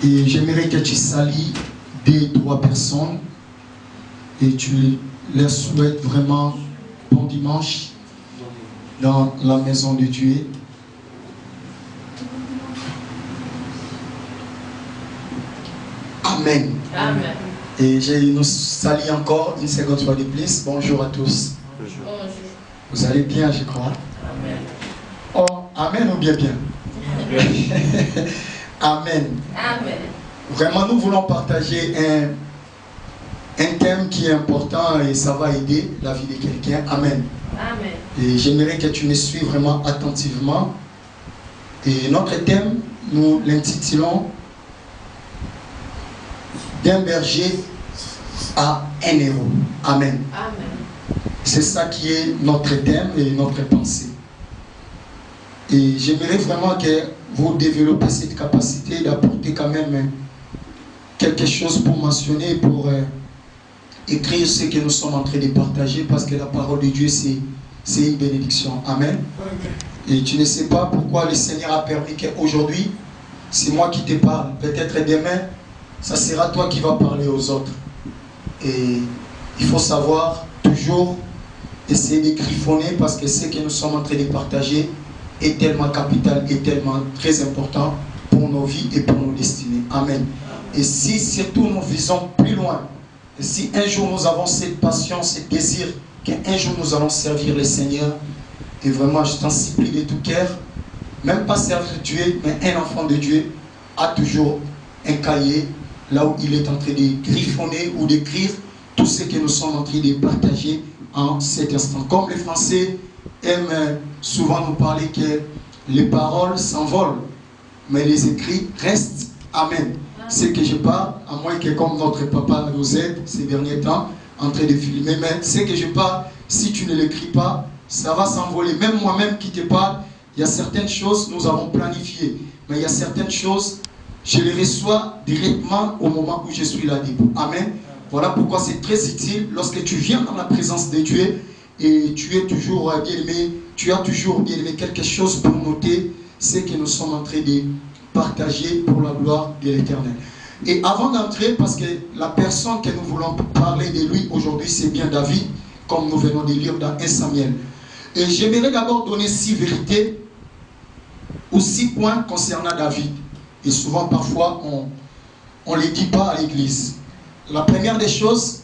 Et j'aimerais que tu salis 2-3 personnes et tu leur souhaites vraiment bon dimanche dans la maison de Dieu. Amen. Amen. Et je nous salue encore une seconde fois de plus. Bonjour à tous. Bonjour. Vous allez bien, je crois. Amen. Oh, amen ou bien bien. Amen. Amen. Vraiment, nous voulons partager un thème qui est important et ça va aider la vie de quelqu'un. Amen. Amen. Et j'aimerais que tu me suives vraiment attentivement. Et notre thème, nous l'intitulons d'un berger à un héros. Amen. Amen. C'est ça qui est notre thème et notre pensée. Et j'aimerais vraiment que vous développez cette capacité d'apporter quand même quelque chose pour mentionner, pour écrire ce que nous sommes en train de partager, parce que la parole de Dieu, c'est une bénédiction. Amen. Et tu ne sais pas pourquoi le Seigneur a permis qu'aujourd'hui, c'est moi qui te parle. Peut-être demain, ça sera toi qui vas parler aux autres. Et il faut savoir toujours essayer de griffonner, parce que ce que nous sommes en train de partager est tellement capital et tellement très important pour nos vies et pour nos destinées. Amen. Et si surtout nous visons plus loin, et si un jour nous avons cette passion, ce désir, qu'un jour nous allons servir le Seigneur, et vraiment je t'en supplie de tout cœur, même pas servir Dieu, mais un enfant de Dieu a toujours un cahier là où il est en train de griffonner ou d'écrire tout ce que nous sommes en train de partager en cet instant. Comme les Français aiment souvent nous parler que les paroles s'envolent, mais les écrits restent. Amen. Ce que je parle, à moins que comme notre papa nous aide ces derniers temps, en train de filmer, mais ce que je parle, si tu ne l'écris pas, ça va s'envoler. Même moi-même qui te parle, il y a certaines choses, nous avons planifié, mais il y a certaines choses, je les reçois directement au moment où je suis là debout. Amen. Voilà pourquoi c'est très utile lorsque tu viens dans la présence de Dieu et tu es toujours bien aimé, tu as toujours bien aimé quelque chose pour noter ce que nous sommes en train de partager pour la gloire de l'Éternel. Et avant d'entrer, parce que la personne que nous voulons parler de lui aujourd'hui, c'est bien David, comme nous venons de lire dans 1 Samuel. Et j'aimerais d'abord donner 6 vérités ou 6 points concernant David. Et souvent, parfois, on ne les dit pas à l'église. La première des choses,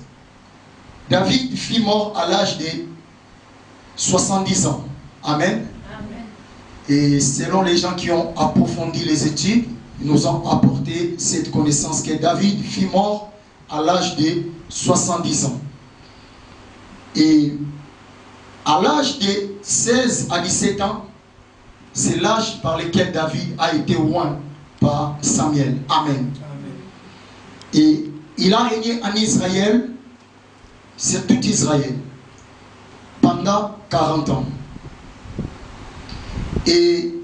David fut mort à l'âge de 70 ans. Amen. Amen. Et selon les gens qui ont approfondi les études, ils nous ont apporté cette connaissance que David fut mort à l'âge de 70 ans. Et à l'âge de 16 à 17 ans, c'est l'âge par lequel David a été oint par Samuel. Amen. Et il a régné en Israël, sur tout Israël, pendant 40 ans. Et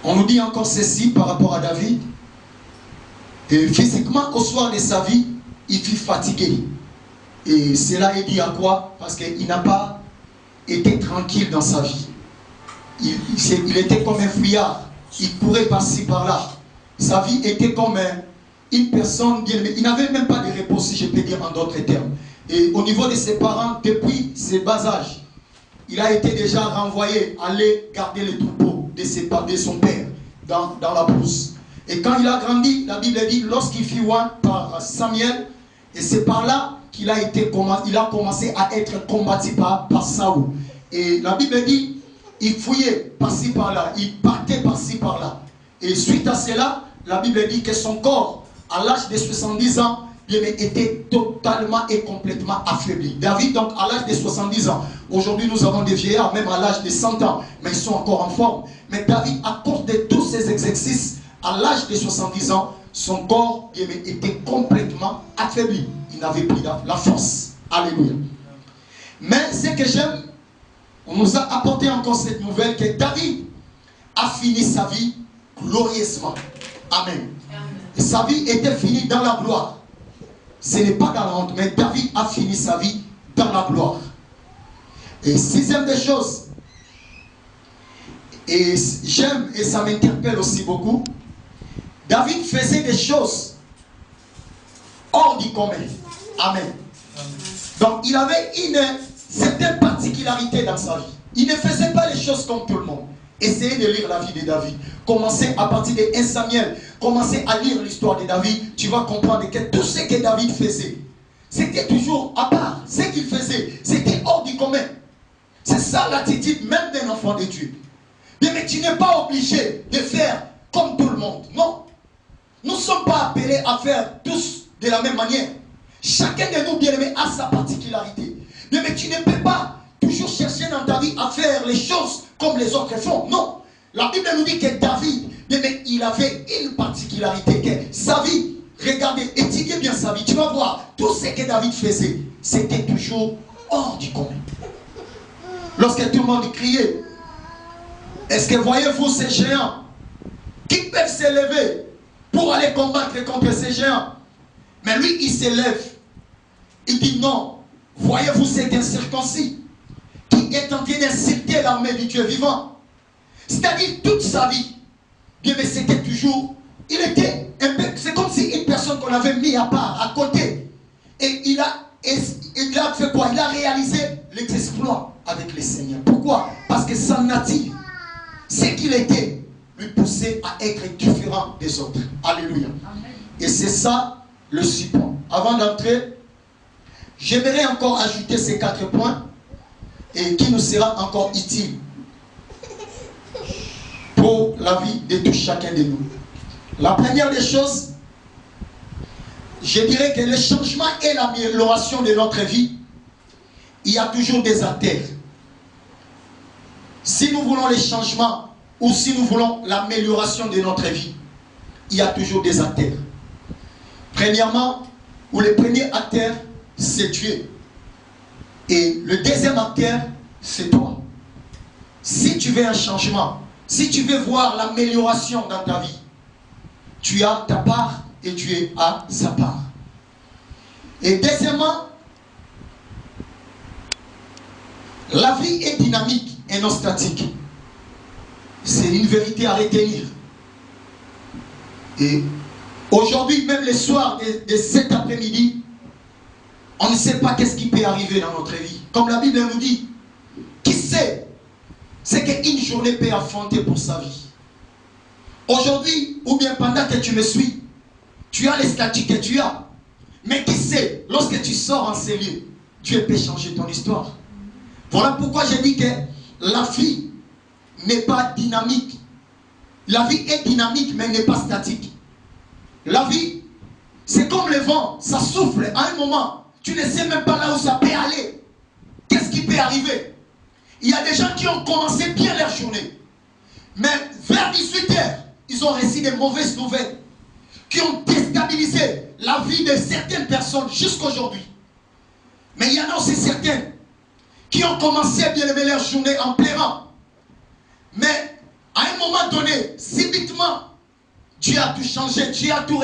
on nous dit encore ceci par rapport à David. Et physiquement, au soir de sa vie, il fut fatigué. Et cela est dit à quoi? Parce qu'il n'a pas été tranquille dans sa vie. Il était comme un fuyard. Il courait par-ci, par-là. Sa vie était comme une personne bien aimée. Il n'avait même pas de repos, si je peux dire en d'autres termes. Et au niveau de ses parents, depuis ses bas âges, il a été déjà renvoyé aller garder les troupeaux de son père dans la brousse. Et quand il a grandi, la Bible dit, lorsqu'il fut oint par Samuel, et c'est par là qu'il a commencé à être combattu par Saoul. Et la Bible dit, il fouillait par-ci par-là, il partait par-ci par-là. Et suite à cela, la Bible dit que son corps, à l'âge de 70 ans, était totalement et complètement affaibli. David, donc, à l'âge de 70 ans, aujourd'hui nous avons des vieillards, même à l'âge de 100 ans, mais ils sont encore en forme. Mais David, à cause de tous ces exercices, à l'âge de 70 ans, son corps était complètement affaibli. Il n'avait plus la force. Alléluia. Mais ce que j'aime, on nous a apporté encore cette nouvelle que David a fini sa vie glorieusement. Amen. Et sa vie était finie dans la gloire. Ce n'est pas dans la honte, mais David a fini sa vie dans la gloire. Et sixième des choses, et j'aime et ça m'interpelle aussi beaucoup, David faisait des choses hors du commun. Amen. Donc il avait une certaine particularité dans sa vie. Il ne faisait pas les choses comme tout le monde. Essayez de lire la vie de David. Commencez à partir de 1 Samuel. Commencez à lire l'histoire de David. Tu vas comprendre que tout ce que David faisait, c'était toujours à part. Ce qu'il faisait, c'était hors du commun. C'est ça l'attitude même d'un enfant de Dieu. Mais tu n'es pas obligé de faire comme tout le monde. Non. Nous ne sommes pas appelés à faire tous de la même manière. Chacun de nous, bien-aimés, a sa particularité. Mais tu ne peux pas toujours chercher dans ta vie à faire les choses comme les autres font. Non. La Bible nous dit que David, mais il avait une particularité, que sa vie, regardez, étudiez bien sa vie, tu vas voir, tout ce que David faisait, c'était toujours hors du commun. Lorsque tout le monde criait, est-ce que voyez-vous ces géants qui peuvent s'élever pour aller combattre contre ces géants? Mais lui, il s'élève. Il dit non, voyez-vous cet incirconcis qui est en train d'insulter l'armée du Dieu vivant. C'est-à-dire toute sa vie, bien mais c'était toujours, il était un peu, c'est comme si une personne qu'on avait mis à part, à côté. Et il a fait quoi? Il a réalisé les exploits avec le Seigneur. Pourquoi? Parce que sa nature, ce qu'il était, lui poussait à être différent des autres. Alléluia. Amen. Et c'est ça le support. Avant d'entrer, j'aimerais encore ajouter ces 4 points et qui nous sera encore utile pour la vie de tout chacun de nous. La première des choses, je dirais que le changement et l'amélioration de notre vie, il y a toujours des artères. Si nous voulons les changements ou si nous voulons l'amélioration de notre vie, il y a toujours des artères. Premièrement, ou le premier artère, c'est Dieu. Et le deuxième artère, c'est toi. Si tu veux un changement, si tu veux voir l'amélioration dans ta vie, tu as ta part et Dieu a sa part. Et deuxièmement, la vie est dynamique et non statique. C'est une vérité à retenir. Et aujourd'hui, même le soir de cet après-midi, on ne sait pas qu'est-ce qui peut arriver dans notre vie. Comme la Bible nous dit, qui sait ce qu'une journée peut affronter pour sa vie. Aujourd'hui, ou bien pendant que tu me suis, tu as les statuts que tu as. Mais qui sait, lorsque tu sors en ces lieux, Dieu peut changer ton histoire. Voilà pourquoi je dis que la vie n'est pas dynamique. La vie est dynamique, mais n'est pas statique. La vie, c'est comme le vent, ça souffle à un moment. Tu ne sais même pas là où ça peut aller. Qu'est-ce qui peut arriver? Il y a des gens qui ont commencé bien leur journée. Mais vers 18h, ils ont reçu des mauvaises nouvelles qui ont déstabilisé la vie de certaines personnes jusqu'à aujourd'hui. Mais il y en a aussi certaines qui ont commencé à bien aimer leur journée en pleurant. Mais à un moment donné, subitement, Dieu a tout changé, Dieu a tout